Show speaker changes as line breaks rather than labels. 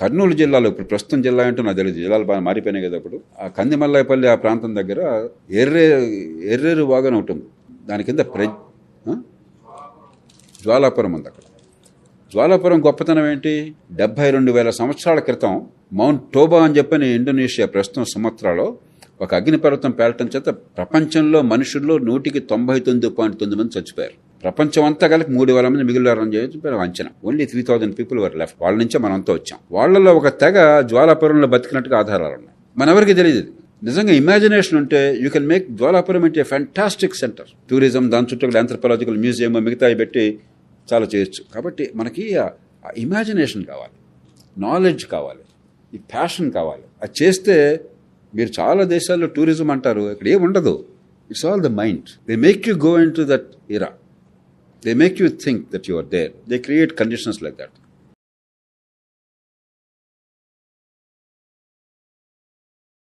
కర్నూలు జిల్లాలో ఇప్పుడు ప్రస్తుతం జిల్లా అంటే నాకు తెలియదు, జిల్లాలు బాగా మారిపోయినాయి కదా. అప్పుడు ఆ కందిమల్లాయపల్లి ఆ ప్రాంతం దగ్గర ఎర్రేరు వాగని ఉంటుంది. దాని కింద జ్వాలాపురం ఉంది. అక్కడ జ్వాలాపురం గొప్పతనం ఏంటి? 72,000 సంవత్సరాల క్రితం మౌంట్ టోబా అని చెప్పని ఇండోనేషియా ప్రస్తుతం సుమత్రాలో ఒక అగ్నిపర్వతం పేలటం చేత ప్రపంచంలో మనుషుల్లో 99.9 మంది చచ్చిపోయారు. ప్రపంచం అంతా కలిపి 3,000 మంది మిగిలినారని చెప్పి అంచనా. Only 3,000 people were left. వాళ్ళ నుంచే మనంతా వచ్చాం. వాళ్ళలో ఒక తెగ జ్వాలాపురంలో బతికినట్టుగా ఆధారాలు ఉన్నాయి. మనెవరికి తెలియదు. నిజంగా ఇమాజినేషన్ ఉంటే యూ కెన్ మేక్ జ్వాలాపురం ఇంటే ఫ్యాంటాస్టిక్ సెంటర్. టూరిజం, దాని చుట్టూ ఆంథ్రోపాలజికల్ మ్యూజియం మిగతా పెట్టి చాలా చేయొచ్చు. కాబట్టి మనకి ఆ ఇమాజినేషన్ కావాలి, నాలెడ్జ్ కావాలి, ఈ ప్యాషన్ కావాలి. అది చేస్తే మీరు చాలా దేశాల్లో టూరిజం అంటారు, ఇక్కడ ఏముండదు. It's all the mind. They make you go in to that Ira. They make you think that you are there. They create conditions like that.